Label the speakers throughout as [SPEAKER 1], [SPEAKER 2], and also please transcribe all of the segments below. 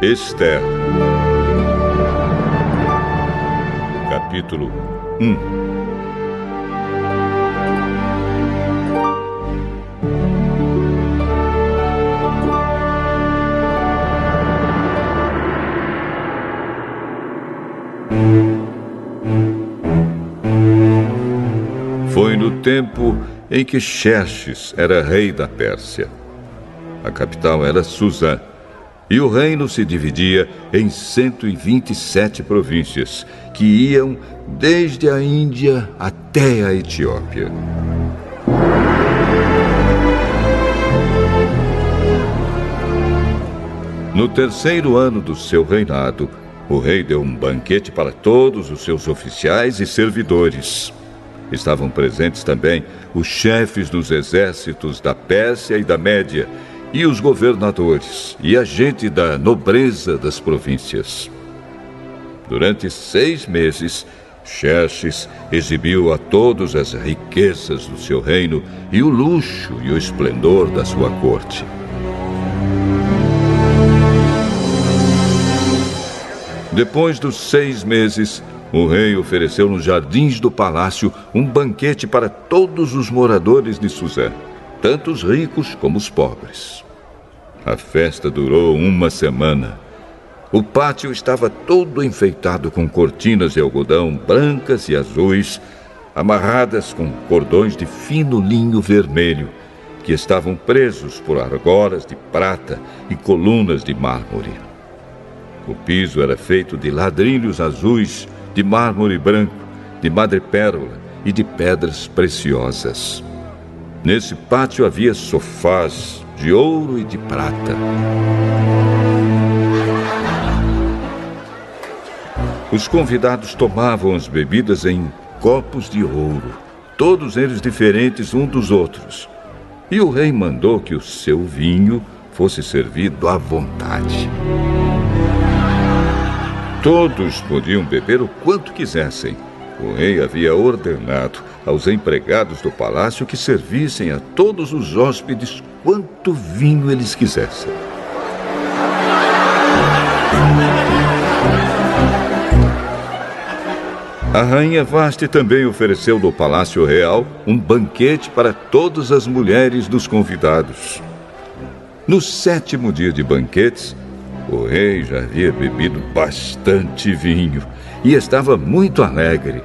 [SPEAKER 1] Esther. Capítulo 1. Foi no tempo em que Xerxes era rei da Pérsia. A capital era Susã, e o reino se dividia em 127 províncias, que iam desde a Índia até a Etiópia. No terceiro ano do seu reinado, o rei deu um banquete para todos os seus oficiais e servidores. Estavam presentes também os chefes dos exércitos da Pérsia e da Média, e os governadores e a gente da nobreza das províncias. Durante 6 meses, Xerxes exibiu a todos as riquezas do seu reino e o luxo e o esplendor da sua corte. Depois dos 6 meses, o rei ofereceu nos jardins do palácio um banquete para todos os moradores de Susã, tanto os ricos como os pobres. A festa durou 1 semana. O pátio estava todo enfeitado com cortinas de algodão brancas e azuis, amarradas com cordões de fino linho vermelho, que estavam presos por argolas de prata e colunas de mármore. O piso era feito de ladrilhos azuis, de mármore branco, de madrepérola e de pedras preciosas. Nesse pátio havia sofás de ouro e de prata. Os convidados tomavam as bebidas em copos de ouro, todos eles diferentes uns dos outros. E o rei mandou que o seu vinho fosse servido à vontade. Todos podiam beber o quanto quisessem. O rei havia ordenado aos empregados do palácio que servissem a todos os hóspedes quanto vinho eles quisessem. A rainha Vasti também ofereceu no Palácio Real um banquete para todas as mulheres dos convidados. No 7º dia de banquetes, o rei já havia bebido bastante vinho e estava muito alegre.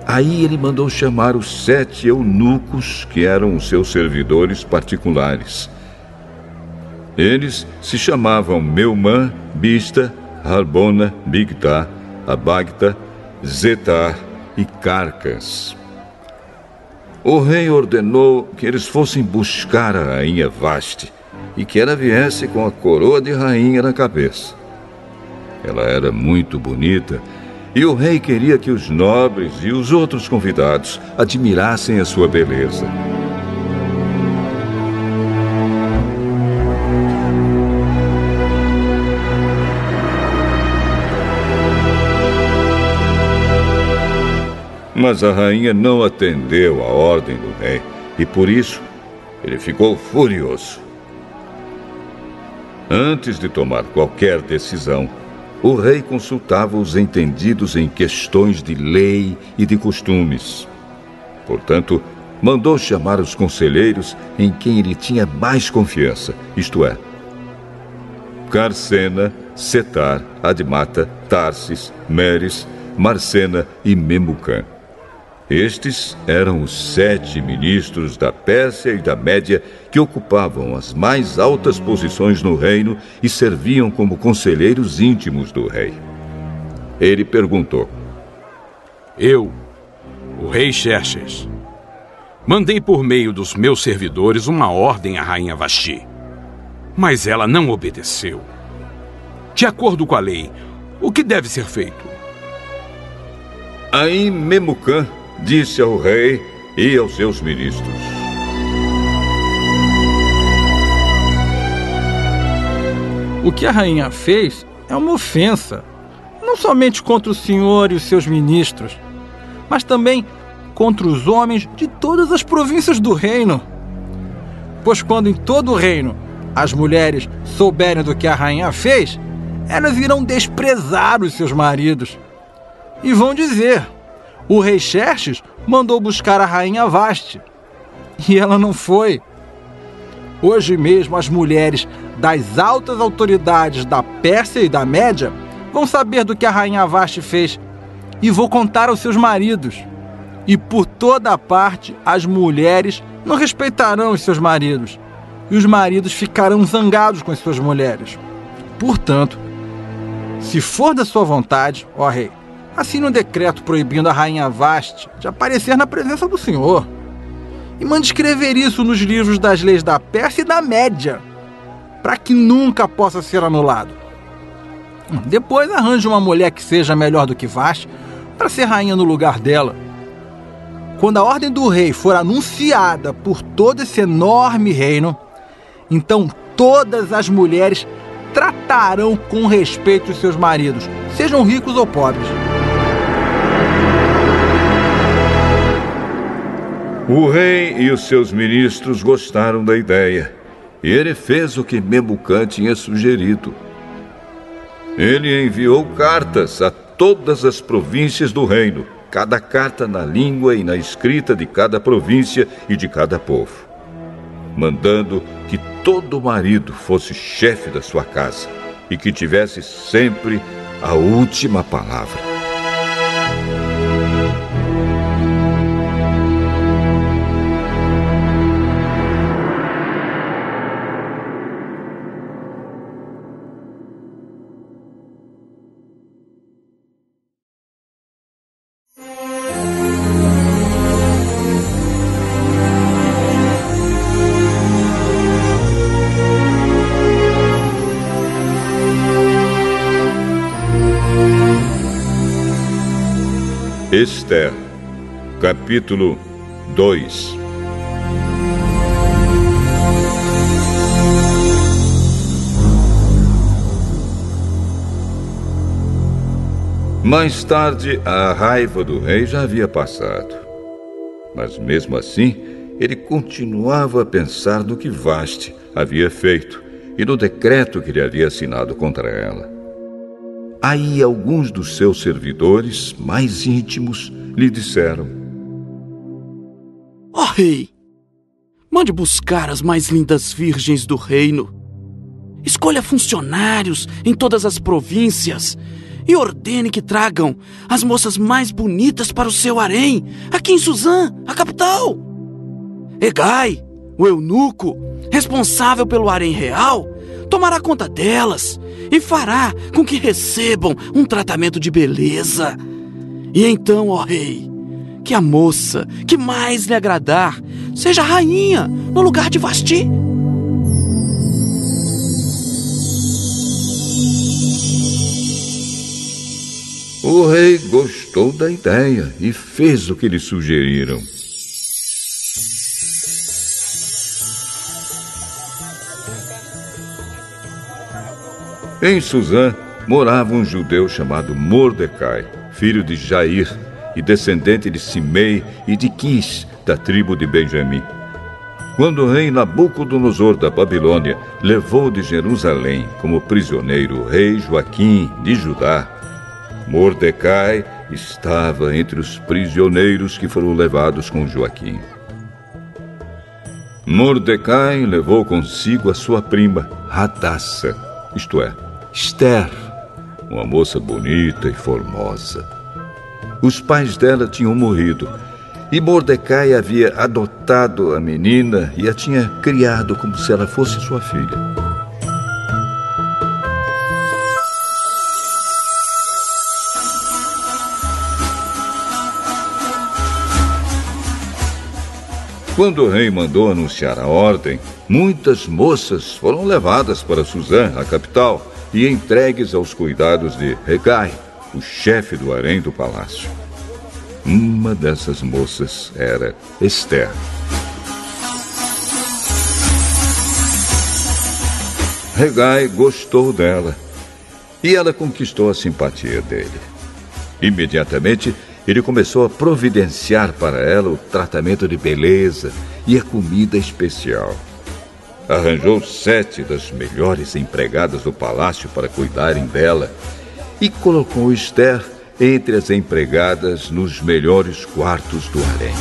[SPEAKER 1] Aí ele mandou chamar os 7 eunucos que eram os seus servidores particulares. Eles se chamavam Meumã, Bista, Harbona, Bigtá, Abagta, Zetar e Carcas. O rei ordenou que eles fossem buscar a rainha Vasti e que ela viesse com a coroa de rainha na cabeça. Ela era muito bonita e o rei queria que os nobres e os outros convidados admirassem a sua beleza. Mas a rainha não atendeu à ordem do rei e por isso ele ficou furioso. Antes de tomar qualquer decisão, o rei consultava os entendidos em questões de lei e de costumes. Portanto, mandou chamar os conselheiros em quem ele tinha mais confiança, isto é, Carcena, Setar, Admata, Tarsis, Meres, Marcena e Memucã. Estes eram os 7 ministros da Pérsia e da Média que ocupavam as mais altas posições no reino e serviam como conselheiros íntimos do rei. Ele perguntou:
[SPEAKER 2] Eu, o rei Xerxes, mandei por meio dos meus servidores uma ordem à rainha Vasti, mas ela não obedeceu. De acordo com a lei, o que deve ser feito?
[SPEAKER 1] Aí Memucã disse ao rei e aos seus ministros:
[SPEAKER 3] O que a rainha fez é uma ofensa, não somente contra o senhor e os seus ministros, mas também contra os homens de todas as províncias do reino. Pois quando em todo o reino as mulheres souberem do que a rainha fez, elas irão desprezar os seus maridos. E vão dizer: o rei Xerxes mandou buscar a rainha Vasti. E ela não foi. Hoje mesmo as mulheres das altas autoridades da Pérsia e da Média vão saber do que a rainha Vasti fez e vou contar aos seus maridos. E por toda parte as mulheres não respeitarão os seus maridos e os maridos ficarão zangados com as suas mulheres. Portanto, se for da sua vontade, ó rei, assine um decreto proibindo a rainha Vasti de aparecer na presença do Senhor. E mande escrever isso nos livros das leis da Pérsia e da Média, para que nunca possa ser anulado. Depois arranje uma mulher que seja melhor do que Vasti para ser rainha no lugar dela. Quando a ordem do rei for anunciada por todo esse enorme reino, então todas as mulheres tratarão com respeito os seus maridos, sejam ricos ou pobres.
[SPEAKER 1] O rei e os seus ministros gostaram da ideia, e ele fez o que Memucã tinha sugerido. Ele enviou cartas a todas as províncias do reino, cada carta na língua e na escrita de cada província e de cada povo, mandando que todo marido fosse chefe da sua casa e que tivesse sempre a última palavra. Esther, capítulo 2. Mais tarde, a raiva do rei já havia passado. Mas mesmo assim, ele continuava a pensar no que Vasti havia feito e no decreto que ele havia assinado contra ela. Aí alguns dos seus servidores mais íntimos lhe disseram:
[SPEAKER 4] Ó rei, mande buscar as mais lindas virgens do reino. Escolha funcionários em todas as províncias e ordene que tragam as moças mais bonitas para o seu harém, aqui em Suzã, a capital. Hegai, o eunuco, responsável pelo harém real, tomará conta delas e fará com que recebam um tratamento de beleza. E então, ó rei, que a moça que mais lhe agradar seja rainha no lugar de Vasti.
[SPEAKER 1] O rei gostou da ideia e fez o que lhe sugeriram. Em Suzã morava um judeu chamado Mordecai, filho de Jair e descendente de Simei e de Quis, da tribo de Benjamim. Quando o rei Nabucodonosor da Babilônia levou de Jerusalém como prisioneiro o rei Joaquim de Judá, Mordecai estava entre os prisioneiros que foram levados com Joaquim. Mordecai levou consigo a sua prima, Hadassa, isto é, Esther, uma moça bonita e formosa. Os pais dela tinham morrido e Mordecai havia adotado a menina e a tinha criado como se ela fosse sua filha. Quando o rei mandou anunciar a ordem, muitas moças foram levadas para Suzã, a capital, e entregues aos cuidados de Hegai, o chefe do harém do palácio. Uma dessas moças era Esther. Hegai gostou dela e ela conquistou a simpatia dele. Imediatamente, ele começou a providenciar para ela o tratamento de beleza e a comida especial. arranjou 7 das melhores empregadas do palácio para cuidarem dela e colocou Esther entre as empregadas nos melhores quartos do harém.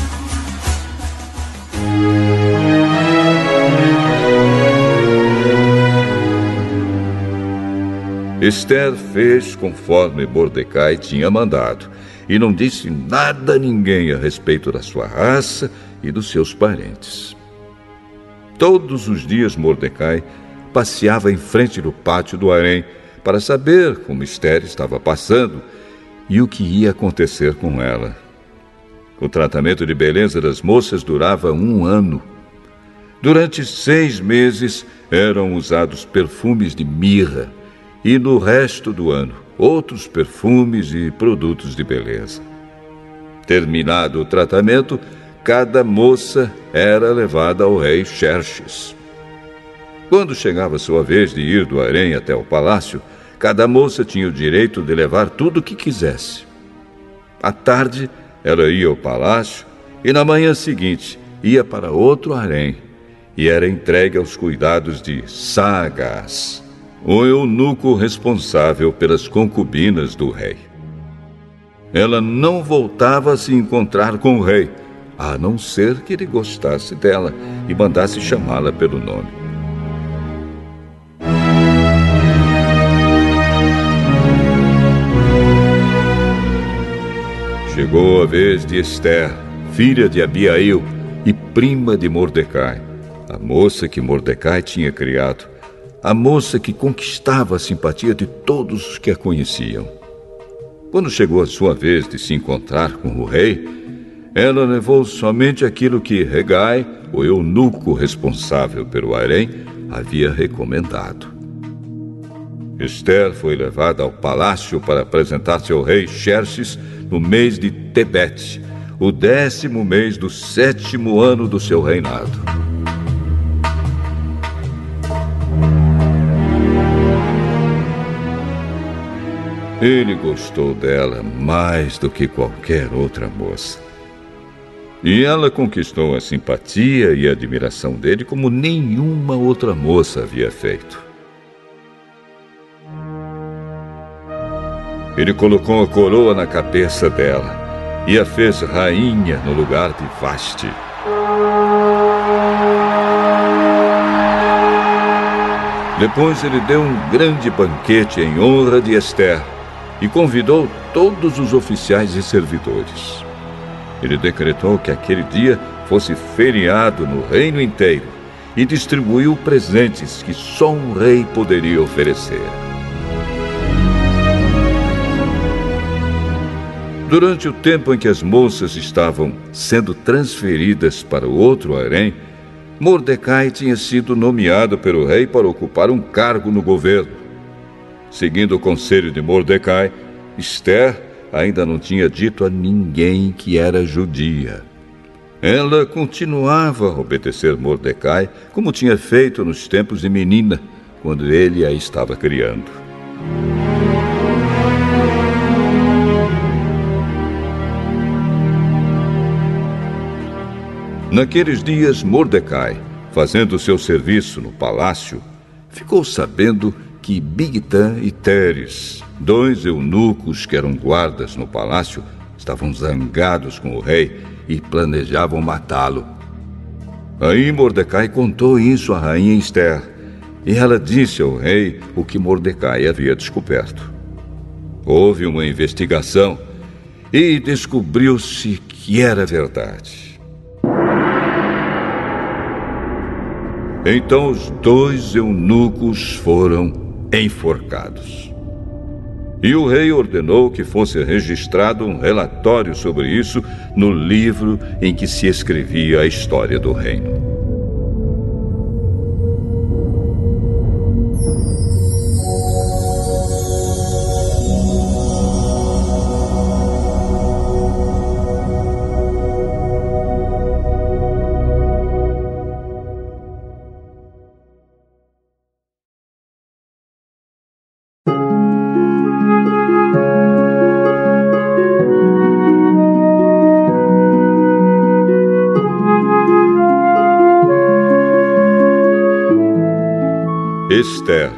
[SPEAKER 1] Esther fez conforme Mordecai tinha mandado e não disse nada a ninguém a respeito da sua raça e dos seus parentes. Todos os dias Mordecai passeava em frente do pátio do harém para saber como Esther estava passando e o que ia acontecer com ela. O tratamento de beleza das moças durava 1 ano. Durante 6 meses eram usados perfumes de mirra e no resto do ano outros perfumes e produtos de beleza. Terminado o tratamento, cada moça era levada ao rei Xerxes. Quando chegava sua vez de ir do harém até o palácio, cada moça tinha o direito de levar tudo o que quisesse. À tarde, ela ia ao palácio e na manhã seguinte ia para outro harém e era entregue aos cuidados de Saagás, o eunuco responsável pelas concubinas do rei. Ela não voltava a se encontrar com o rei, a não ser que ele gostasse dela e mandasse chamá-la pelo nome. Chegou a vez de Esther, filha de Abiail e prima de Mordecai, a moça que Mordecai tinha criado, a moça que conquistava a simpatia de todos os que a conheciam. Quando chegou a sua vez de se encontrar com o rei, ela levou somente aquilo que Hegai, o eunuco responsável pelo harém, havia recomendado. Esther foi levada ao palácio para apresentar-se ao rei Xerxes no mês de Tebete, o 10º mês do 7º ano do seu reinado. Ele gostou dela mais do que qualquer outra moça. E ela conquistou a simpatia e a admiração dele como nenhuma outra moça havia feito. Ele colocou a coroa na cabeça dela e a fez rainha no lugar de Vasti. Depois ele deu um grande banquete em honra de Esther e convidou todos os oficiais e servidores. Ele decretou que aquele dia fosse feriado no reino inteiro e distribuiu presentes que só um rei poderia oferecer. Durante o tempo em que as moças estavam sendo transferidas para o outro harém, Mordecai tinha sido nomeado pelo rei para ocupar um cargo no governo. Seguindo o conselho de Mordecai, Esther ainda não tinha dito a ninguém que era judia. Ela continuava a obedecer Mordecai, como tinha feito nos tempos de menina, quando ele a estava criando. Naqueles dias, Mordecai, fazendo seu serviço no palácio, ficou sabendo que Bigtã e Teres, 2 eunucos que eram guardas no palácio, estavam zangados com o rei e planejavam matá-lo. Aí Mordecai contou isso à rainha Esther, e ela disse ao rei o que Mordecai havia descoberto. Houve uma investigação e descobriu-se que era verdade. Então os 2 eunucos foram enforcados. E o rei ordenou que fosse registrado um relatório sobre isso no livro em que se escrevia a história do reino. Esther,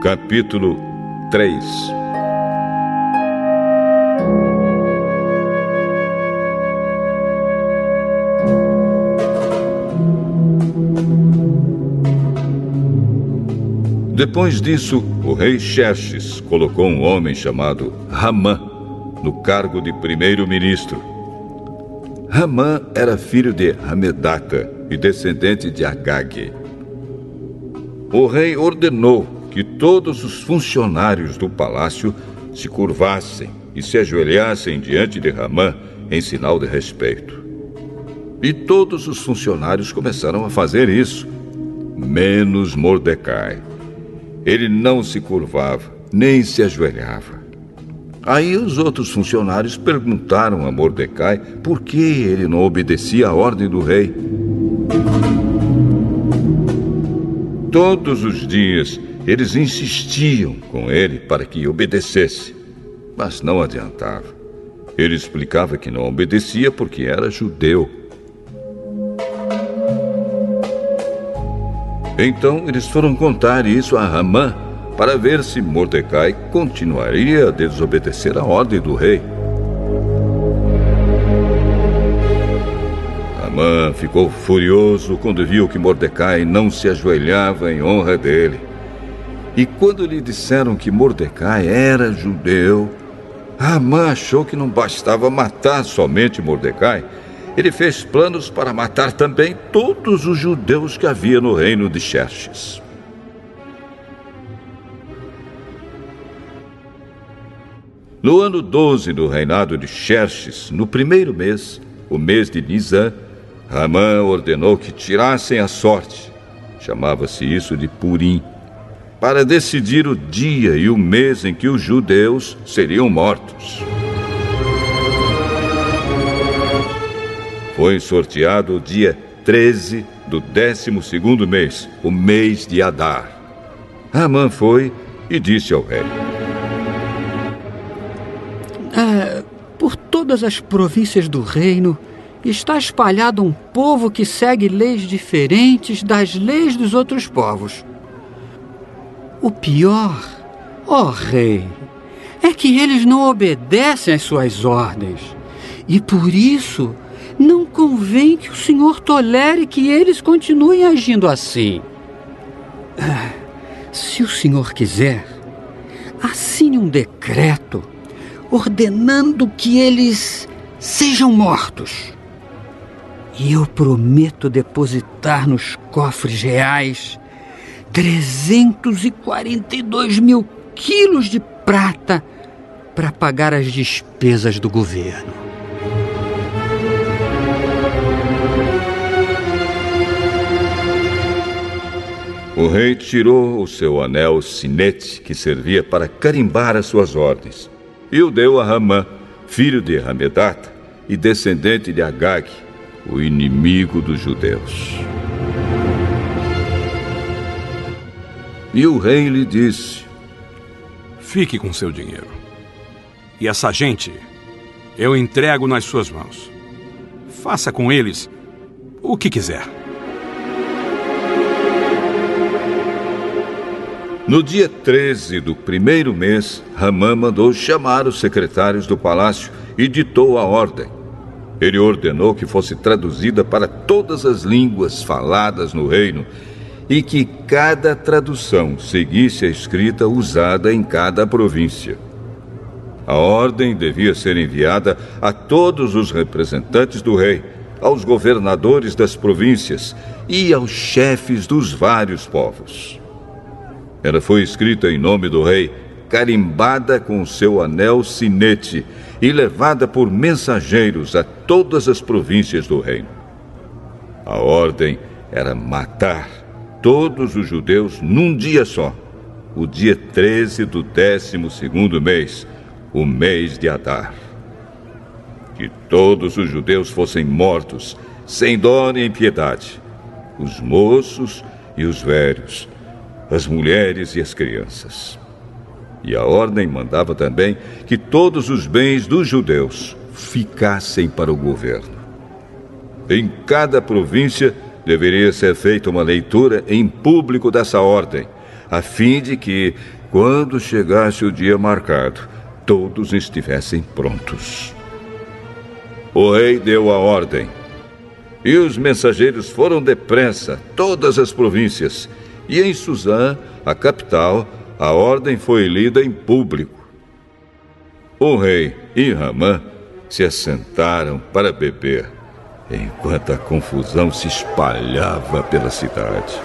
[SPEAKER 1] capítulo 3. Depois disso, o rei Xerxes colocou um homem chamado Ramã no cargo de primeiro-ministro. Ramã era filho de Hamedata e descendente de Agag. O rei ordenou que todos os funcionários do palácio se curvassem e se ajoelhassem diante de Ramã em sinal de respeito. E todos os funcionários começaram a fazer isso, menos Mordecai. Ele não se curvava, nem se ajoelhava. Aí os outros funcionários perguntaram a Mordecai por que ele não obedecia à ordem do rei. Todos os dias eles insistiam com ele para que obedecesse, mas não adiantava. Ele explicava que não obedecia porque era judeu. Então eles foram contar isso a Ramã para ver se Mordecai continuaria a desobedecer à ordem do rei. Ramã ficou furioso quando viu que Mordecai não se ajoelhava em honra dele. E quando lhe disseram que Mordecai era judeu, Ramã achou que não bastava matar somente Mordecai. Ele fez planos para matar também todos os judeus que havia no reino de Xerxes. No ano 12 do reinado de Xerxes, no primeiro mês, o mês de Nisã, Ramã ordenou que tirassem a sorte, chamava-se isso de Purim, para decidir o dia e o mês em que os judeus seriam mortos. Foi sorteado o dia 13 do 12º mês, o mês de Adar. Ramã foi e disse ao rei:
[SPEAKER 5] por todas as províncias do reino está espalhado um povo que segue leis diferentes das leis dos outros povos. O pior, ó rei, é que eles não obedecem às suas ordens. E por isso não convém que o senhor tolere que eles continuem agindo assim. Se o senhor quiser, assine um decreto ordenando que eles sejam mortos. E eu prometo depositar nos cofres reais 342 mil quilos de prata para pagar as despesas do governo.
[SPEAKER 1] O rei tirou o seu anel sinete, que servia para carimbar as suas ordens, e o deu a Ramã, filho de Hamedata e descendente de Agag, o inimigo dos judeus. E o rei lhe disse:
[SPEAKER 2] fique com seu dinheiro. E essa gente eu entrego nas suas mãos. Faça com eles o que quiser.
[SPEAKER 1] No dia 13 do primeiro mês, Ramã mandou chamar os secretários do palácio e ditou a ordem. Ele ordenou que fosse traduzida para todas as línguas faladas no reino e que cada tradução seguisse a escrita usada em cada província. A ordem devia ser enviada a todos os representantes do rei, aos governadores das províncias e aos chefes dos vários povos. Ela foi escrita em nome do rei, carimbada com o seu anel sinete e levada por mensageiros a todas as províncias do reino. A ordem era matar todos os judeus num dia só, o dia 13 do 12º mês, o mês de Adar. Que todos os judeus fossem mortos, sem dó nem piedade, os moços e os velhos, as mulheres e as crianças. E a ordem mandava também que todos os bens dos judeus ficassem para o governo. Em cada província deveria ser feita uma leitura em público dessa ordem, a fim de que, quando chegasse o dia marcado, todos estivessem prontos. O rei deu a ordem, e os mensageiros foram depressa a todas as províncias, e em Suzã, a capital, a ordem foi lida em público. O rei e Ramã se assentaram para beber, enquanto a confusão se espalhava pela cidade.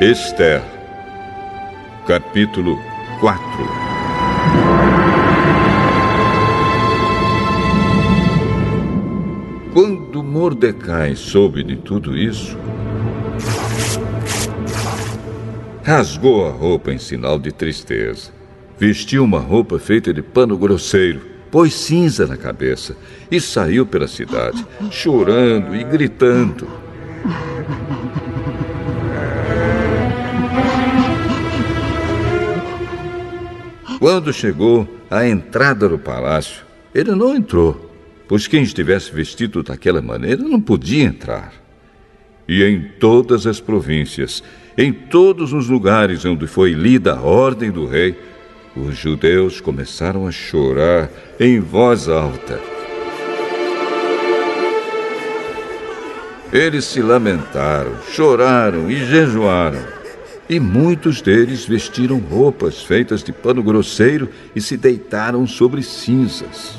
[SPEAKER 1] Esther, capítulo 4. Quando Mordecai soube de tudo isso, rasgou a roupa em sinal de tristeza, vestiu uma roupa feita de pano grosseiro, pôs cinza na cabeça e saiu pela cidade, chorando e gritando. Quando chegou à entrada do palácio, ele não entrou, pois quem estivesse vestido daquela maneira não podia entrar. E em todas as províncias, em todos os lugares onde foi lida a ordem do rei, os judeus começaram a chorar em voz alta. Eles se lamentaram, choraram e jejuaram. E muitos deles vestiram roupas feitas de pano grosseiro e se deitaram sobre cinzas.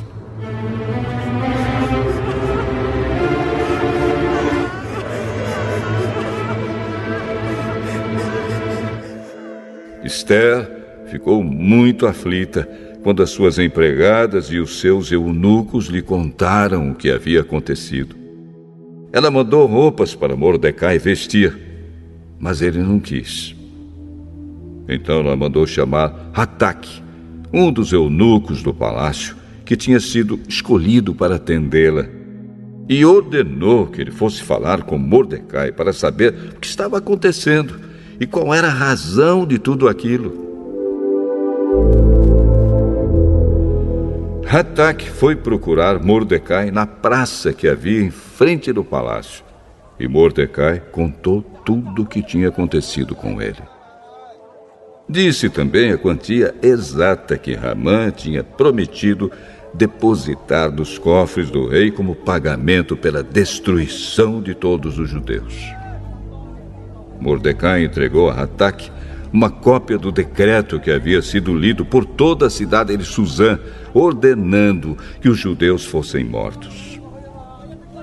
[SPEAKER 1] Esther ficou muito aflita quando as suas empregadas e os seus eunucos lhe contaram o que havia acontecido. Ela mandou roupas para Mordecai vestir, mas ele não quis. Então ela mandou chamar Hataque, um dos eunucos do palácio, que tinha sido escolhido para atendê-la, e ordenou que ele fosse falar com Mordecai para saber o que estava acontecendo e qual era a razão de tudo aquilo. Hataque foi procurar Mordecai na praça que havia em frente do palácio, e Mordecai contou tudo o que tinha acontecido com ele. Disse também a quantia exata que Ramã tinha prometido depositar nos cofres do rei como pagamento pela destruição de todos os judeus. Mordecai entregou a Hataque uma cópia do decreto que havia sido lido por toda a cidade de Suzã, ordenando que os judeus fossem mortos.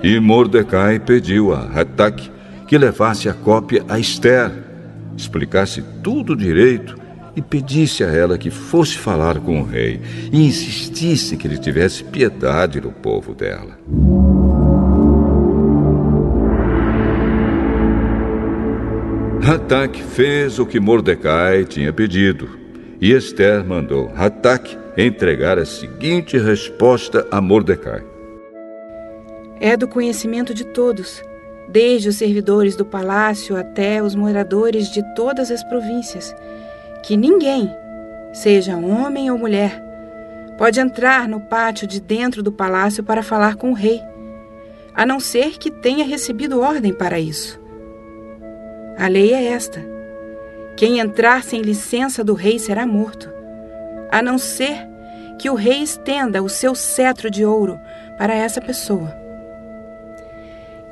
[SPEAKER 1] E Mordecai pediu a Hataque que levasse a cópia a Esther, explicasse tudo direito e pedisse a ela que fosse falar com o rei e insistisse que ele tivesse piedade do povo dela. Hataque fez o que Mordecai tinha pedido, e Esther mandou Hataque entregar a seguinte resposta a Mordecai.
[SPEAKER 6] É do conhecimento de todos, desde os servidores do palácio até os moradores de todas as províncias, que ninguém, seja homem ou mulher, pode entrar no pátio de dentro do palácio para falar com o rei, a não ser que tenha recebido ordem para isso. A lei é esta: quem entrar sem licença do rei será morto, a não ser que o rei estenda o seu cetro de ouro para essa pessoa.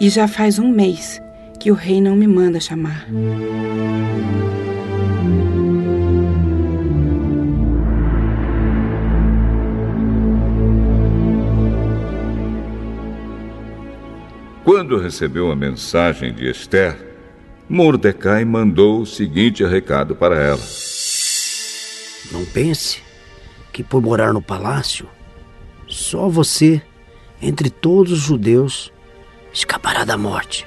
[SPEAKER 6] E já faz 1 mês que o rei não me manda chamar.
[SPEAKER 1] Quando recebeu a mensagem de Esther, Mordecai mandou o seguinte recado para ela:
[SPEAKER 7] Não pense que por morar no palácio, só você, entre todos os judeus, escapará da morte.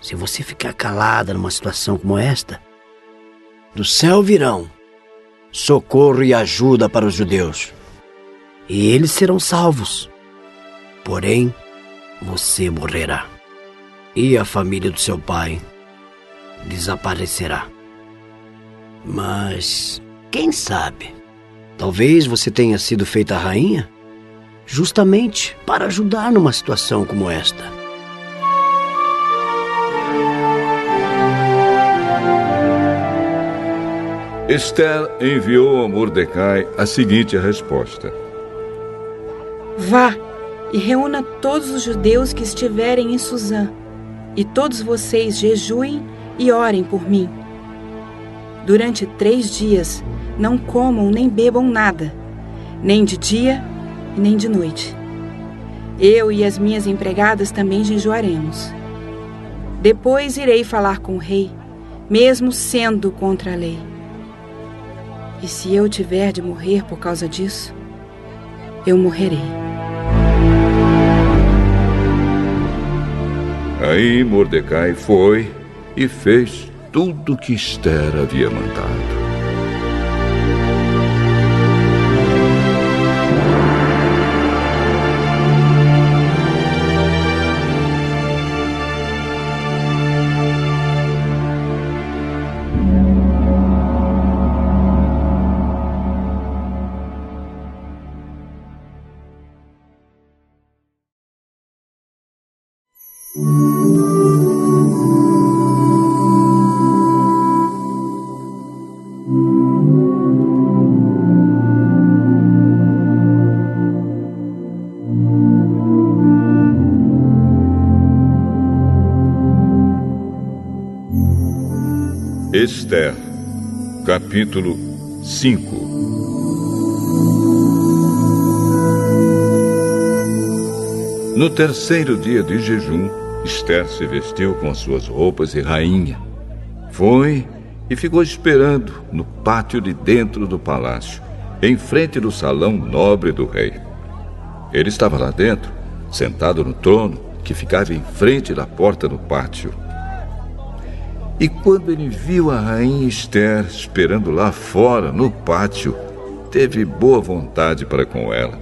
[SPEAKER 7] Se você ficar calada numa situação como esta, do céu virão socorro e ajuda para os judeus, e eles serão salvos. Porém, você morrerá, e a família do seu pai desaparecerá. Mas, quem sabe, talvez você tenha sido feita rainha justamente para ajudar numa situação como esta.
[SPEAKER 1] Esther enviou a Mordecai a seguinte resposta:
[SPEAKER 6] Vá e reúna todos os judeus que estiverem em Suzã, e todos vocês jejuem e orem por mim. Durante 3 dias não comam nem bebam nada, nem de dia e nem de noite. Eu e as minhas empregadas também jejuaremos. Depois irei falar com o rei, mesmo sendo contra a lei. E se eu tiver de morrer por causa disso, eu morrerei.
[SPEAKER 1] Aí Mordecai foi e fez tudo o que Esther havia mandado. Esther, capítulo 5. No 3º dia de jejum, Esther se vestiu com suas roupas de rainha. Foi e ficou esperando no pátio de dentro do palácio, em frente do salão nobre do rei. Ele estava lá dentro, sentado no trono que ficava em frente da porta do pátio. E quando ele viu a rainha Esther esperando lá fora, no pátio, teve boa vontade para com ela.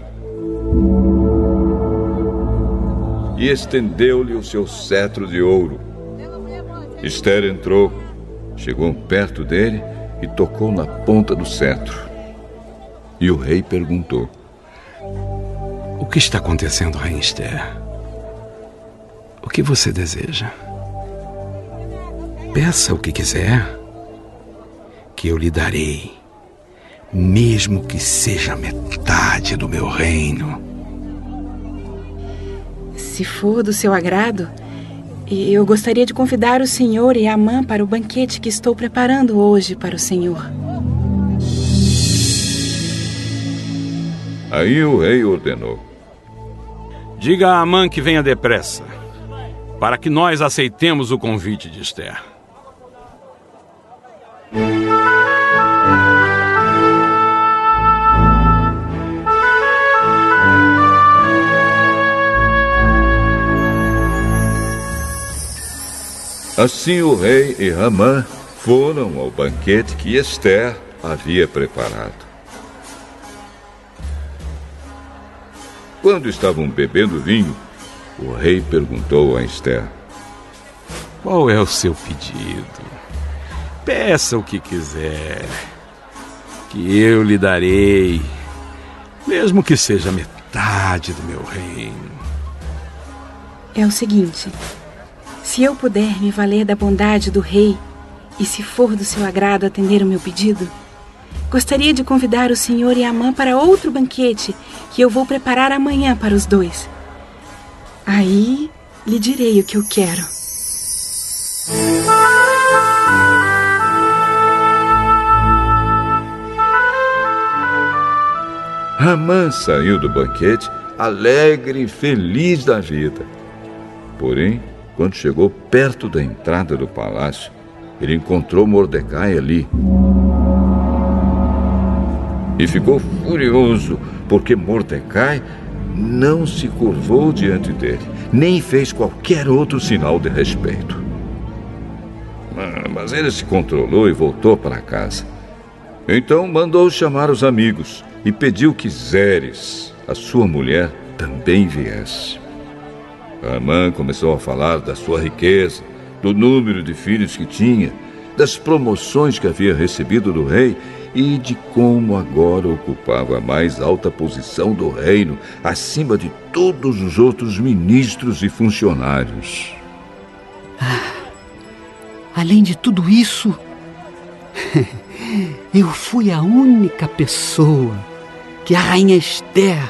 [SPEAKER 1] E estendeu-lhe o seu cetro de ouro. Esther entrou, chegou perto dele e tocou na ponta do cetro. E o rei perguntou:
[SPEAKER 2] O que está acontecendo, rainha Esther? O que você deseja? Peça o que quiser, que eu lhe darei, mesmo que seja metade do meu reino.
[SPEAKER 6] Se for do seu agrado, eu gostaria de convidar o senhor e Amã para o banquete que estou preparando hoje para o senhor.
[SPEAKER 1] Aí o rei ordenou:
[SPEAKER 2] Diga a Amã que venha depressa, para que nós aceitemos o convite de Esther.
[SPEAKER 1] Assim o rei e Amã foram ao banquete que Esther havia preparado. Quando estavam bebendo vinho, o rei perguntou a Esther:
[SPEAKER 2] Qual é o seu pedido? Peça o que quiser, que eu lhe darei, mesmo que seja metade do meu reino.
[SPEAKER 6] É o seguinte: se eu puder me valer da bondade do rei, e se for do seu agrado atender o meu pedido, Gostaria de convidar o senhor e a Amã para outro banquete que eu vou preparar amanhã para os dois. Aí lhe direi o que eu quero.
[SPEAKER 1] Amã saiu do banquete alegre e feliz da vida. Porém, quando chegou perto da entrada do palácio, ele encontrou Mordecai ali. E ficou furioso, porque Mordecai não se curvou diante dele, nem fez qualquer outro sinal de respeito. Mas ele se controlou e voltou para casa. Então mandou chamar os amigos e pediu que Zeres, a sua mulher, também viesse. Amã começou a falar da sua riqueza, do número de filhos que tinha, das promoções que havia recebido do rei e de como agora ocupava a mais alta posição do reino, acima de todos os outros ministros e funcionários.
[SPEAKER 5] Além de tudo isso, eu fui a única pessoa que a rainha Esther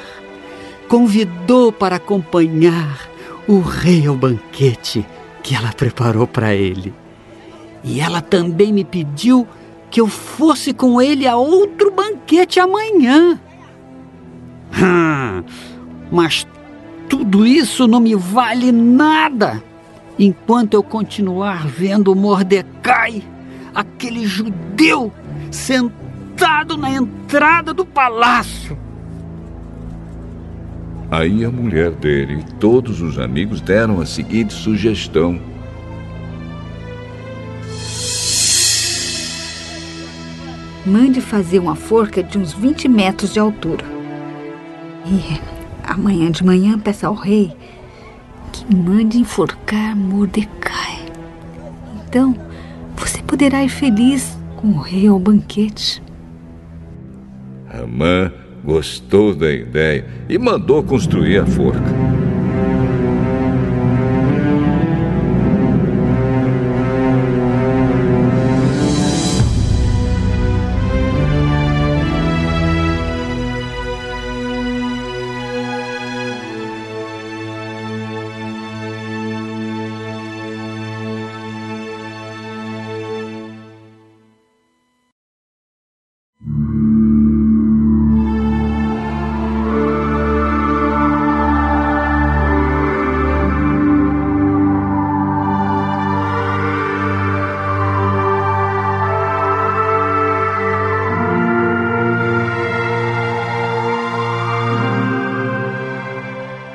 [SPEAKER 5] convidou para acompanhar o rei ao banquete que ela preparou para ele. E ela também me pediu que eu fosse com ele a outro banquete amanhã. Mas tudo isso não me vale nada enquanto eu continuar vendo Mordecai, aquele judeu, sentado na entrada do palácio.
[SPEAKER 1] Aí a mulher dele e todos os amigos deram a seguinte sugestão.
[SPEAKER 8] Mande fazer uma forca de uns 20 metros de altura. E amanhã de manhã peça ao rei que mande enforcar Mordecai. Então, você poderá ir feliz com o rei ao banquete.
[SPEAKER 1] Amã gostou da ideia e mandou construir a forca.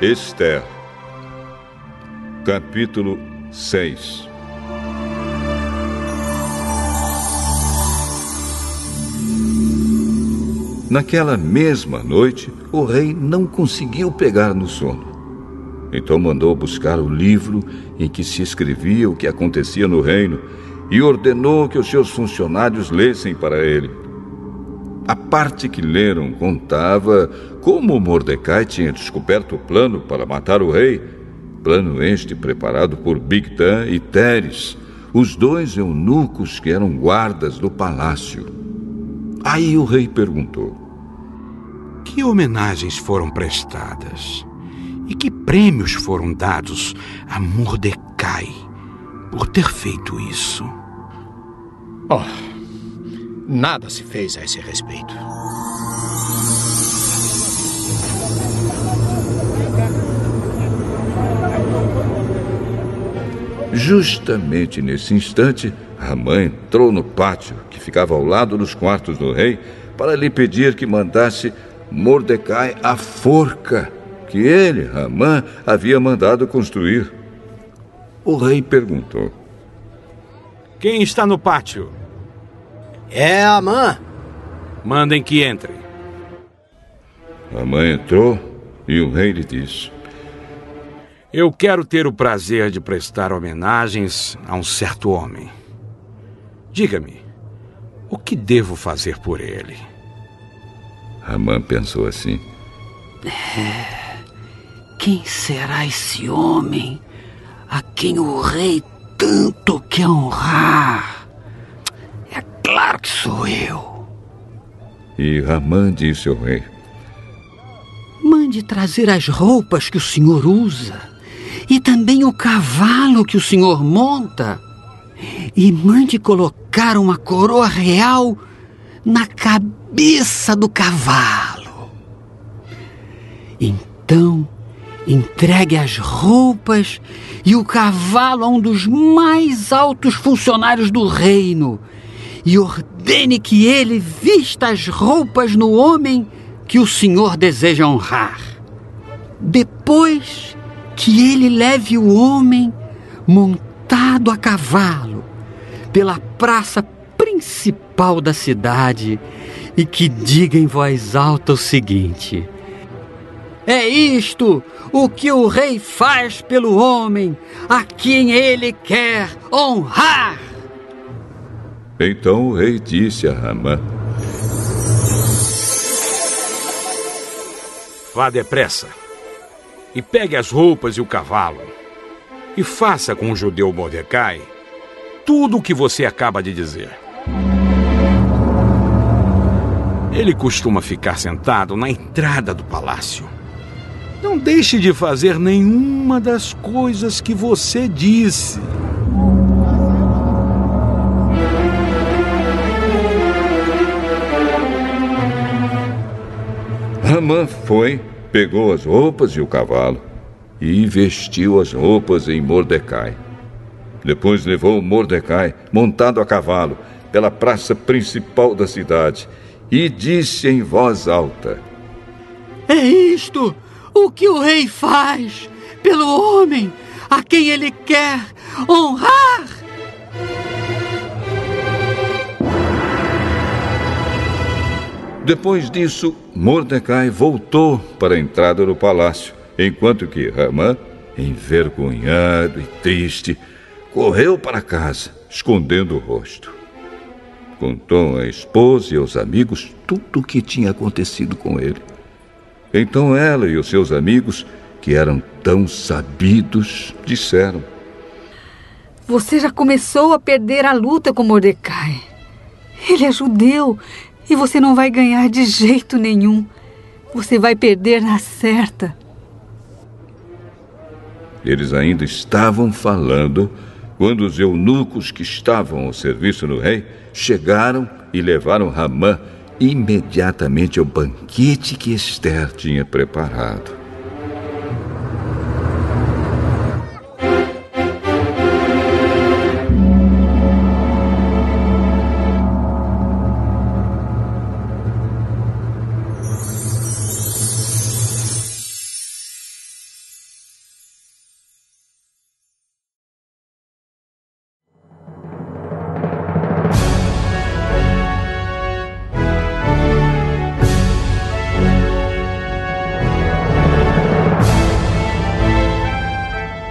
[SPEAKER 1] Esther, capítulo 6. Naquela mesma noite, o rei não conseguiu pegar no sono. Então mandou buscar o livro em que se escrevia o que acontecia no reino e ordenou que os seus funcionários lessem para ele. A parte que leram contava como Mordecai tinha descoberto o plano para matar o rei, plano este preparado por Bigtan e Teres, os dois eunucos que eram guardas do palácio. Aí o rei perguntou:
[SPEAKER 2] que homenagens foram prestadas e que prêmios foram dados a Mordecai por ter feito isso?
[SPEAKER 9] Nada se fez a esse respeito.
[SPEAKER 1] Justamente nesse instante, Amã entrou no pátio, que ficava ao lado dos quartos do rei, para lhe pedir que mandasse Mordecai a forca que ele, Amã, havia mandado construir. O rei perguntou:
[SPEAKER 2] quem está no pátio?
[SPEAKER 7] É Amã.
[SPEAKER 2] Mandem que entre.
[SPEAKER 1] Amã entrou e o rei lhe disse:
[SPEAKER 2] eu quero ter o prazer de prestar homenagens a um certo homem. Diga-me, o que devo fazer por ele?
[SPEAKER 1] Amã pensou assim:
[SPEAKER 5] Quem será esse homem a quem o rei tanto quer honrar? É claro que sou eu.
[SPEAKER 1] E Ramã disse ao rei:
[SPEAKER 5] mande trazer as roupas que o senhor usa e também o cavalo que o senhor monta. E mande colocar uma coroa real na cabeça do cavalo. Então, entregue as roupas e o cavalo a um dos mais altos funcionários do reino e ordene que ele vista as roupas no homem que o senhor deseja honrar. Depois que ele leve o homem montado a cavalo pela praça principal da cidade e que diga em voz alta o seguinte: é isto o que o rei faz pelo homem a quem ele quer honrar.
[SPEAKER 1] Então o rei disse a Ramã:
[SPEAKER 2] vá depressa e pegue as roupas e o cavalo e faça com o judeu Mordecai tudo o que você acaba de dizer. Ele costuma ficar sentado na entrada do palácio. Não deixe de fazer nenhuma das coisas que você disse.
[SPEAKER 1] Ramã foi, pegou as roupas e o cavalo e vestiu as roupas em Mordecai. Depois levou Mordecai, montado a cavalo, pela praça principal da cidade e disse em voz alta:
[SPEAKER 5] é isto o que o rei faz pelo homem a quem ele quer honrar.
[SPEAKER 1] Depois disso, Mordecai voltou para a entrada do palácio, enquanto que Ramã, envergonhado e triste, correu para casa, escondendo o rosto. Contou à esposa e aos amigos tudo o que tinha acontecido com ele. Então ela e os seus amigos, que eram tão sabidos, disseram:
[SPEAKER 8] você já começou a perder a luta com Mordecai. Ele é judeu e você não vai ganhar de jeito nenhum. Você vai perder na certa.
[SPEAKER 1] Eles ainda estavam falando quando os eunucos que estavam ao serviço do rei chegaram e levaram Ramã imediatamente ao banquete que Ester tinha preparado.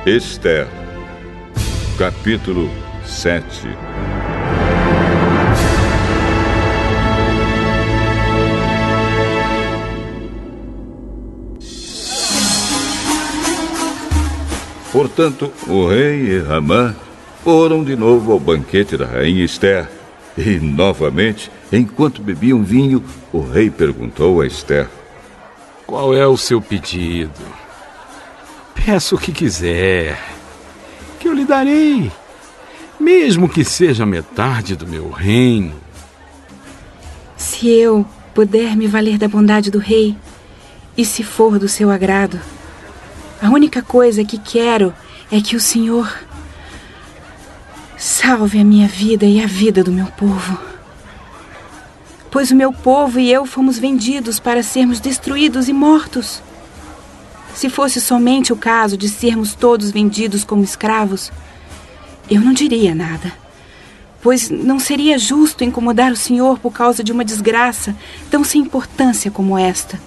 [SPEAKER 1] Ester, capítulo 7. Portanto, o rei e Ramã foram de novo ao banquete da rainha Ester. E, novamente, enquanto bebiam vinho, o rei perguntou a Ester:
[SPEAKER 2] qual é o seu pedido? Peça o que quiser, que eu lhe darei, mesmo que seja metade do meu reino.
[SPEAKER 6] Se eu puder me valer da bondade do rei, e se for do seu agrado, a única coisa que quero é que o Senhor salve a minha vida e a vida do meu povo. Pois o meu povo e eu fomos vendidos para sermos destruídos e mortos. Se fosse somente o caso de sermos todos vendidos como escravos, eu não diria nada, pois não seria justo incomodar o Senhor por causa de uma desgraça tão sem importância como esta.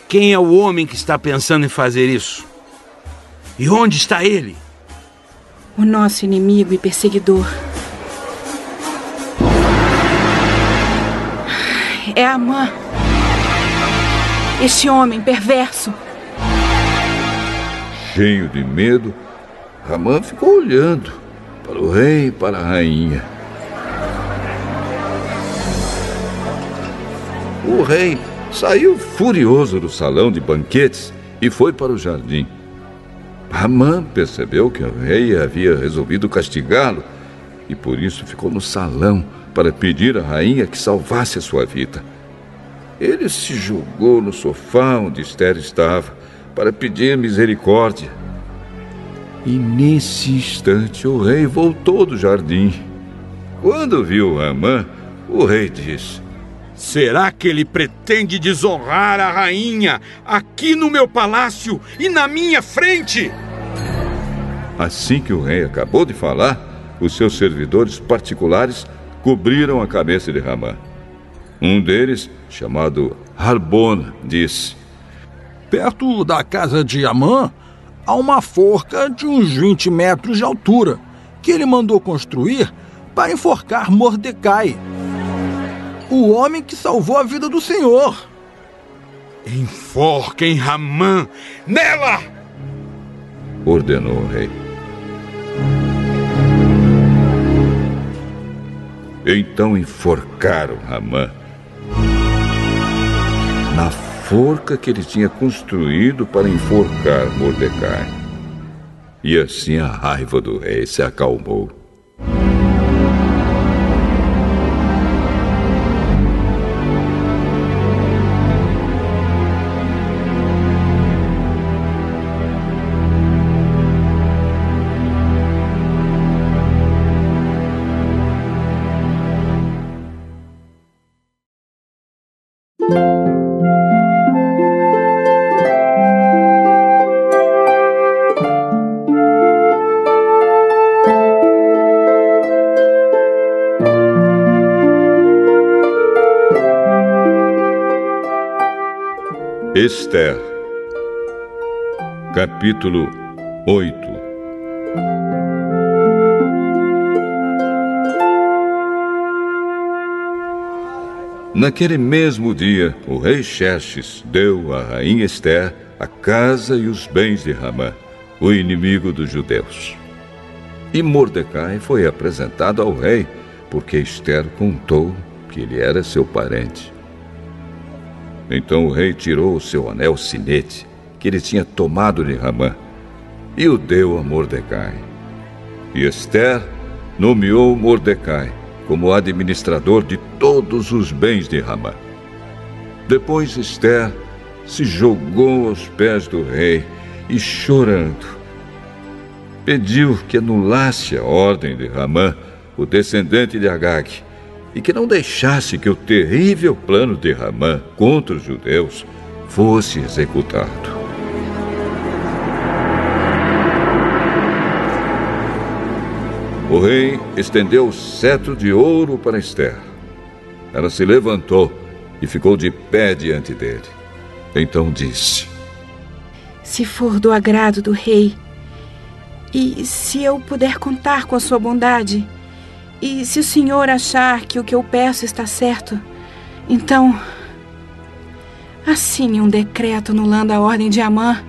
[SPEAKER 2] Quem é o homem que está pensando em fazer isso? E onde está ele?
[SPEAKER 6] O nosso inimigo e perseguidor. É Amã, este homem perverso.
[SPEAKER 1] Cheio de medo, Ramã ficou olhando para o rei e para a rainha. o rei saiu furioso do salão de banquetes e foi para o jardim. Hamã percebeu que o rei havia resolvido castigá-lo e por isso ficou no salão para pedir à rainha que salvasse a sua vida. Ele se jogou no sofá onde Esther estava para pedir misericórdia. E nesse instante o rei voltou do jardim. Quando viu Hamã, o rei disse:
[SPEAKER 2] será que ele pretende desonrar a rainha aqui no meu palácio e na minha frente?
[SPEAKER 1] Assim que o rei acabou de falar, os seus servidores particulares cobriram a cabeça de Hamã. Um deles, chamado Harbona, disse:
[SPEAKER 3] perto da casa de Hamã, há uma forca de uns 20 metros de altura, que ele mandou construir para enforcar Mordecai, o homem que salvou a vida do Senhor.
[SPEAKER 2] Enforquem Hamã nela!
[SPEAKER 1] Ordenou o rei. Então enforcaram Hamã na forca que ele tinha construído para enforcar Mordecai. E assim a raiva do rei se acalmou. Esther, capítulo 8. Naquele mesmo dia, o rei Xerxes deu à rainha Esther a casa e os bens de Hamã, o inimigo dos judeus. E Mordecai foi apresentado ao rei, porque Esther contou que ele era seu parente. Então o rei tirou o seu anel sinete, que ele tinha tomado de Hamã, e o deu a Mordecai. E Esther nomeou Mordecai como administrador de todos os bens de Hamã. Depois Esther se jogou aos pés do rei e, chorando, pediu que anulasse a ordem de Hamã, o descendente de Agag, e que não deixasse que o terrível plano de Hamã contra os judeus fosse executado. O rei estendeu o cetro de ouro para Esther. Ela se levantou e ficou de pé diante dele. Então disse:
[SPEAKER 6] se for do agrado do rei, e se eu puder contar com a sua bondade, e se o senhor achar que o que eu peço está certo, então assine um decreto anulando a ordem de Hamã,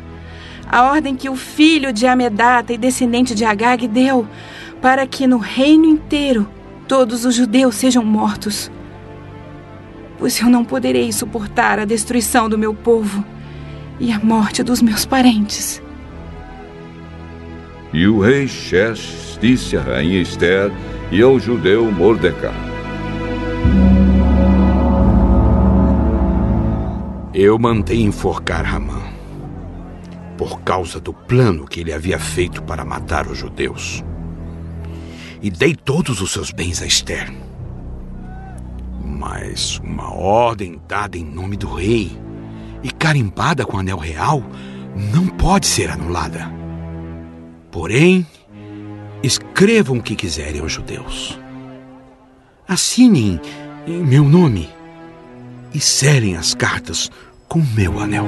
[SPEAKER 6] a ordem que o filho de Amedata e descendente de Agag deu, para que no reino inteiro todos os judeus sejam mortos. Pois eu não poderei suportar a destruição do meu povo e a morte dos meus parentes.
[SPEAKER 1] E o rei Xerxes disse à rainha Esther e ao judeu Mordecai:
[SPEAKER 2] eu mandei enforcar Hamã por causa do plano que ele havia feito para matar os judeus. E dei todos os seus bens a Esther. Mas uma ordem dada em nome do rei e carimbada com anel real não pode ser anulada. Porém, escrevam o que quiserem aos judeus. Assinem em meu nome e selem as cartas com meu anel.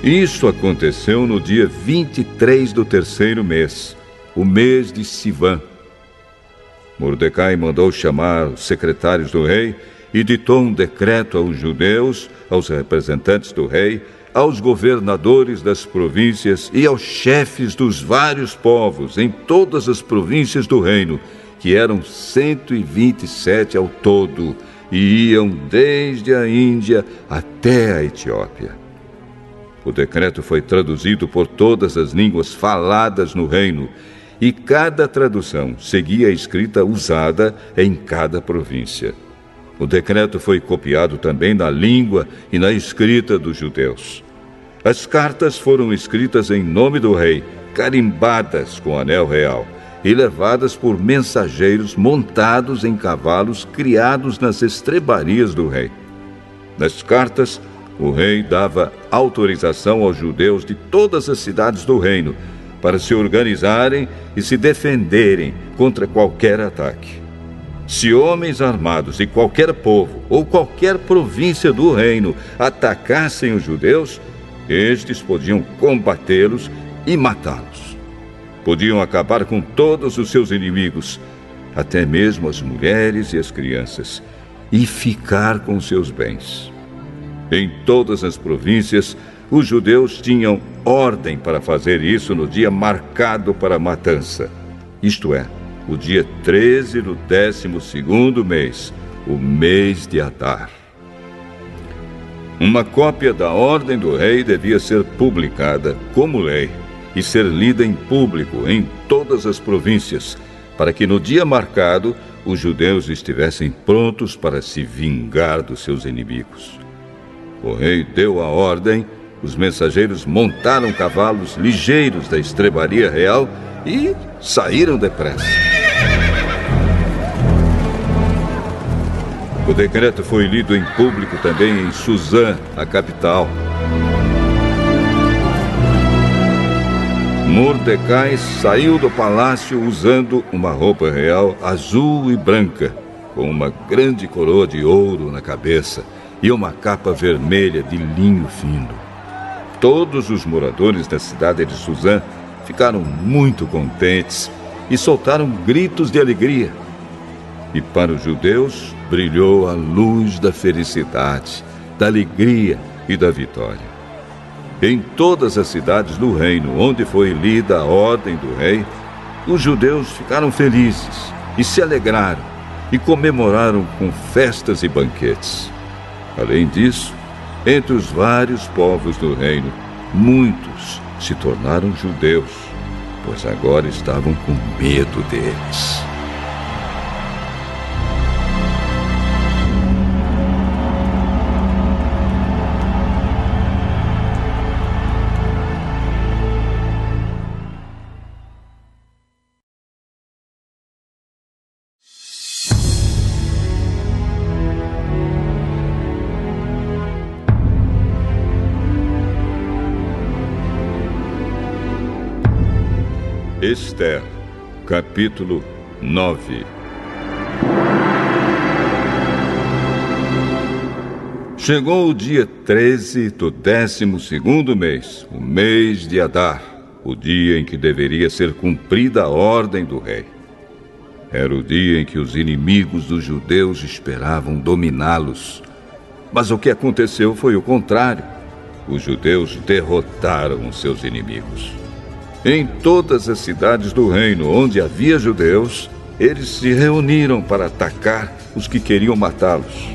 [SPEAKER 1] Isso aconteceu no dia 23 do terceiro mês, o mês de Sivan. Mordecai mandou chamar os secretários do rei e ditou um decreto aos judeus, aos representantes do rei, aos governadores das províncias e aos chefes dos vários povos em todas as províncias do reino, que eram 127 ao todo, e iam desde a Índia até a Etiópia. O decreto foi traduzido por todas as línguas faladas no reino, e cada tradução seguia a escrita usada em cada província. O decreto foi copiado também na língua e na escrita dos judeus. As cartas foram escritas em nome do rei, carimbadas com anel real, e levadas por mensageiros montados em cavalos criados nas estrebarias do rei. Nas cartas, o rei dava autorização aos judeus de todas as cidades do reino para se organizarem e se defenderem contra qualquer ataque. Se homens armados de qualquer povo ou qualquer província do reino atacassem os judeus, estes podiam combatê-los e matá-los. Podiam acabar com todos os seus inimigos, até mesmo as mulheres e as crianças, e ficar com seus bens. Em todas as províncias, os judeus tinham ordem para fazer isso no dia marcado para a matança, isto é, o dia 13 do 12º mês, o mês de Adar. Uma cópia da ordem do rei devia ser publicada como lei e ser lida em público em todas as províncias, para que no dia marcado os judeus estivessem prontos para se vingar dos seus inimigos. O rei deu a ordem, os mensageiros montaram cavalos ligeiros da estrebaria real e saíram depressa. O decreto foi lido em público também em Suzã, a capital. Mordecai saiu do palácio usando uma roupa real azul e branca, com uma grande coroa de ouro na cabeça e uma capa vermelha de linho fino. Todos os moradores da cidade de Suzã ficaram muito contentes e soltaram gritos de alegria. E para os judeus brilhou a luz da felicidade, da alegria e da vitória. Em todas as cidades do reino onde foi lida a ordem do rei, os judeus ficaram felizes e se alegraram e comemoraram com festas e banquetes. Além disso, entre os vários povos do reino, muitos se tornaram judeus, pois agora estavam com medo deles. Esther, capítulo 9. Chegou o dia 13 do 12º mês, o mês de Adar, o dia em que deveria ser cumprida a ordem do rei. Era o dia em que os inimigos dos judeus esperavam dominá-los. Mas o que aconteceu foi o contrário. Os judeus derrotaram os seus inimigos. Em todas as cidades do reino onde havia judeus, eles se reuniram para atacar os que queriam matá-los.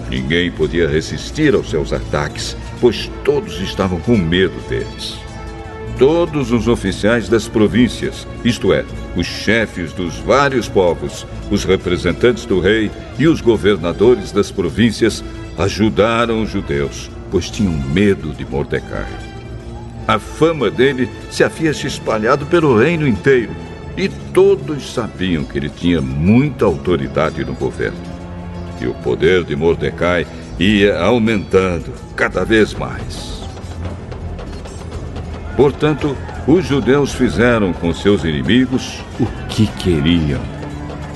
[SPEAKER 1] Ninguém podia resistir aos seus ataques, pois todos estavam com medo deles. Todos os oficiais das províncias, isto é, os chefes dos vários povos, os representantes do rei e os governadores das províncias, ajudaram os judeus, pois tinham medo de Mordecai. A fama dele se havia se espalhado pelo reino inteiro e todos sabiam que ele tinha muita autoridade no governo. E o poder de Mordecai ia aumentando cada vez mais. Portanto, os judeus fizeram com seus inimigos o que queriam.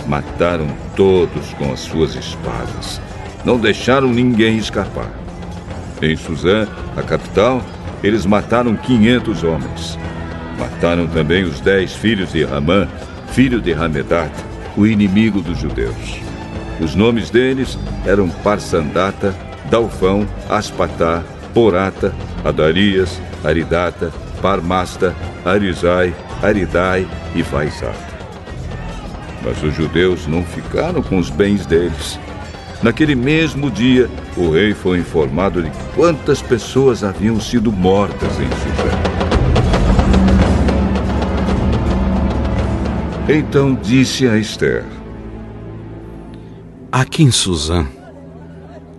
[SPEAKER 1] Mataram todos com as suas espadas. Não deixaram ninguém escapar. Em Suzã, a capital, eles mataram 500 homens. Mataram também os 10 filhos de Ramã, filho de Hamedat, o inimigo dos judeus. Os nomes deles eram Parsandata, Dalfão, Aspatá, Porata, Adarias, Aridata, Parmasta, Arizai, Aridai e Vaizata. Mas os judeus não ficaram com os bens deles. Naquele mesmo dia, o rei foi informado de quantas pessoas haviam sido mortas em Suzã. Então disse a Ester:
[SPEAKER 2] aqui em Suzã,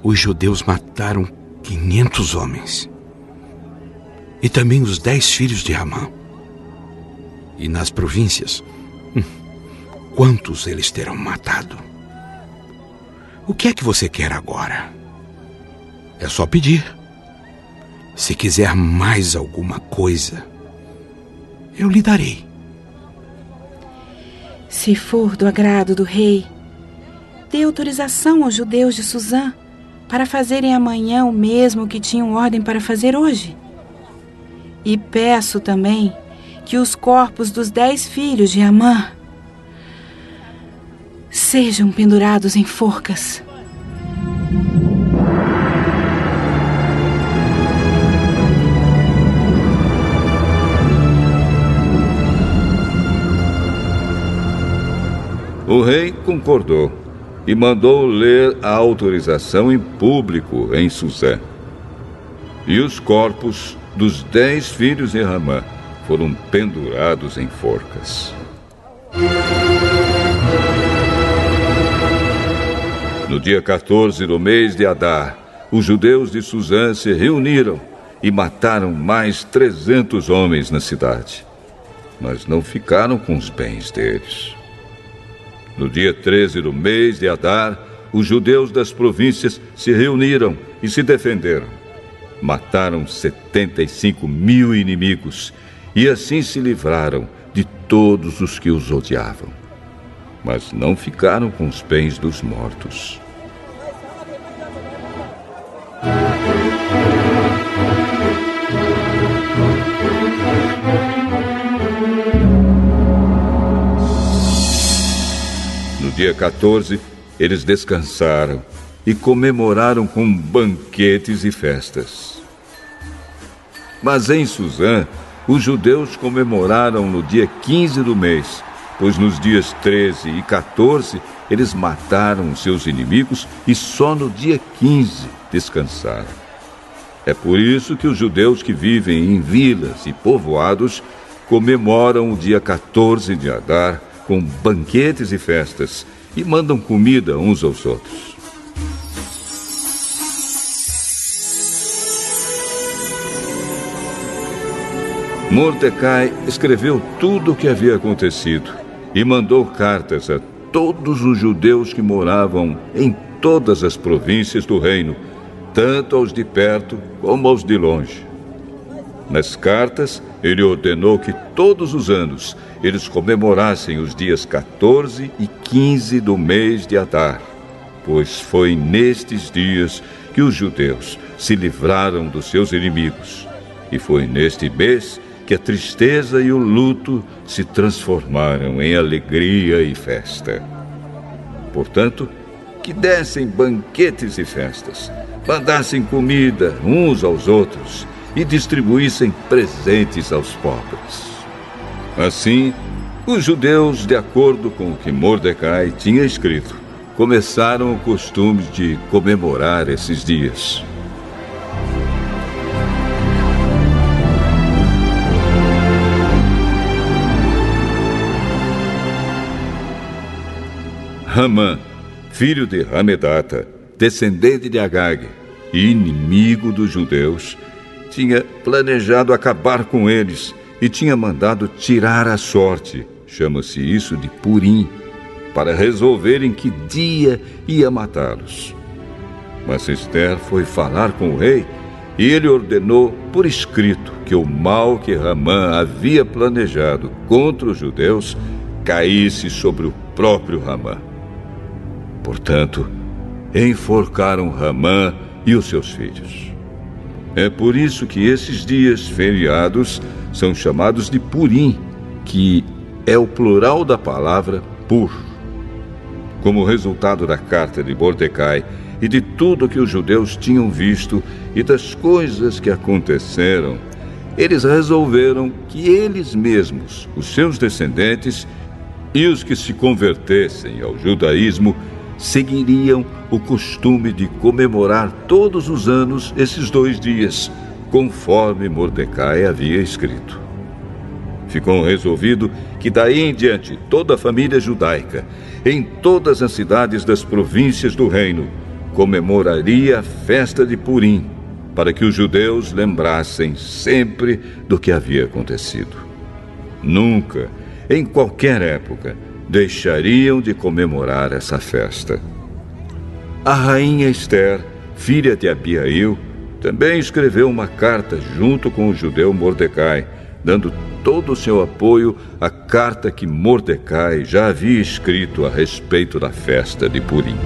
[SPEAKER 2] os judeus mataram 500 homens. E também os 10 filhos de Ramã. E nas províncias, quantos eles terão matado? O que é que você quer agora? É só pedir. Se quiser mais alguma coisa, eu lhe darei.
[SPEAKER 6] Se for do agrado do rei, dê autorização aos judeus de Suzã para fazerem amanhã o mesmo que tinham ordem para fazer hoje. E peço também que os corpos dos 10 filhos de Amã sejam pendurados em forcas.
[SPEAKER 1] O rei concordou e mandou ler a autorização em público em Suzã. E os corpos dos 10 filhos de Ramã foram pendurados em forcas. No dia 14 do mês de Adar, os judeus de Suzã se reuniram e mataram mais 300 homens na cidade, mas não ficaram com os bens deles. No dia 13 do mês de Adar, os judeus das províncias se reuniram e se defenderam. Mataram 75 mil inimigos e assim se livraram de todos os que os odiavam. Mas não ficaram com os bens dos mortos. No dia 14, eles descansaram e comemoraram com banquetes e festas. Mas em Suzã, os judeus comemoraram no dia 15 do mês, pois nos dias 13 e 14 eles mataram seus inimigos e só no dia 15 descansaram. É por isso que os judeus que vivem em vilas e povoados comemoram o dia 14 de Adar com banquetes e festas e mandam comida uns aos outros. Mordecai escreveu tudo o que havia acontecido e mandou cartas a todos os judeus que moravam em todas as províncias do reino, tanto aos de perto como aos de longe. Nas cartas, ele ordenou que todos os anos eles comemorassem os dias 14 e 15 do mês de Adar, pois foi nestes dias que os judeus se livraram dos seus inimigos, e foi neste mês que a tristeza e o luto se transformaram em alegria e festa. Portanto, que dessem banquetes e festas, mandassem comida uns aos outros e distribuíssem presentes aos pobres. Assim, os judeus, de acordo com o que Mordecai tinha escrito, começaram o costume de comemorar esses dias. Ramã, filho de Hamedata, descendente de Agag e inimigo dos judeus, tinha planejado acabar com eles e tinha mandado tirar a sorte, chama-se isso de Purim, para resolverem que dia ia matá-los. Mas Ester foi falar com o rei e ele ordenou por escrito que o mal que Ramã havia planejado contra os judeus caísse sobre o próprio Ramã. Portanto, enforcaram Ramã e os seus filhos. É por isso que esses dias feriados são chamados de Purim, que é o plural da palavra Pur. Como resultado da carta de Mordecai, e de tudo que os judeus tinham visto e das coisas que aconteceram, eles resolveram que eles mesmos, os seus descendentes e os que se convertessem ao judaísmo, seguiriam o costume de comemorar todos os anos esses 2 dias, conforme Mordecai havia escrito. Ficou resolvido que daí em diante toda a família judaica, em todas as cidades das províncias do reino, comemoraria a festa de Purim, para que os judeus lembrassem sempre do que havia acontecido. Nunca, em qualquer época, deixariam de comemorar essa festa. A rainha Ester, filha de Abiail, também escreveu uma carta junto com o judeu Mordecai, dando todo o seu apoio à carta que Mordecai já havia escrito a respeito da festa de Purim.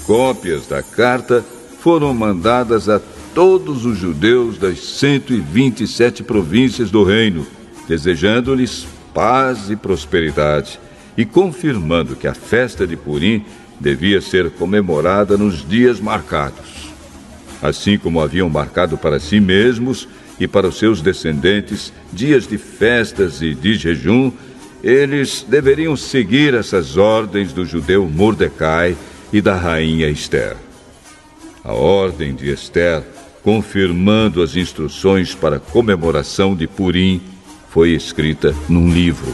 [SPEAKER 1] Cópias da carta foram mandadas a todos os judeus das 127 províncias do reino, desejando-lhes paz e prosperidade e confirmando que a festa de Purim devia ser comemorada nos dias marcados. Assim como haviam marcado para si mesmos e para os seus descendentes dias de festas e de jejum, eles deveriam seguir essas ordens do judeu Mordecai e da rainha Ester. A ordem de Ester, confirmando as instruções para a comemoração de Purim, foi escrita num livro.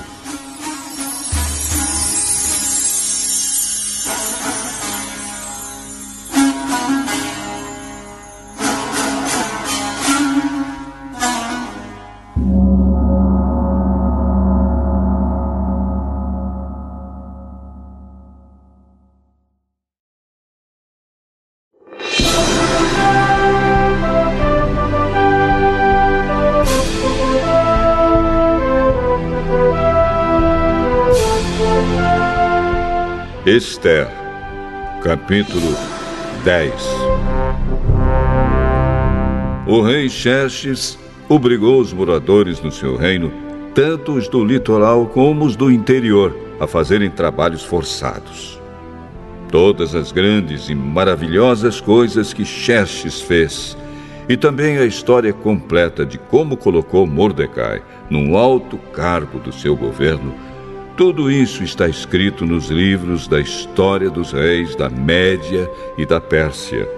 [SPEAKER 1] Ester, capítulo 10. O rei Xerxes obrigou os moradores no seu reino, tanto os do litoral como os do interior, a fazerem trabalhos forçados. Todas as grandes e maravilhosas coisas que Xerxes fez, e também a história completa de como colocou Mordecai num alto cargo do seu governo, tudo isso está escrito nos livros da história dos reis da Média e da Pérsia.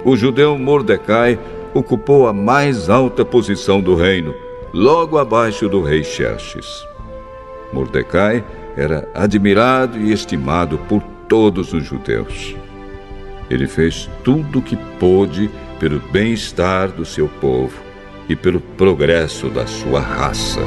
[SPEAKER 1] O judeu Mordecai ocupou a mais alta posição do reino, logo abaixo do rei Xerxes. Mordecai era admirado e estimado por todos os judeus. Ele fez tudo o que pôde pelo bem-estar do seu povo e pelo progresso da sua raça.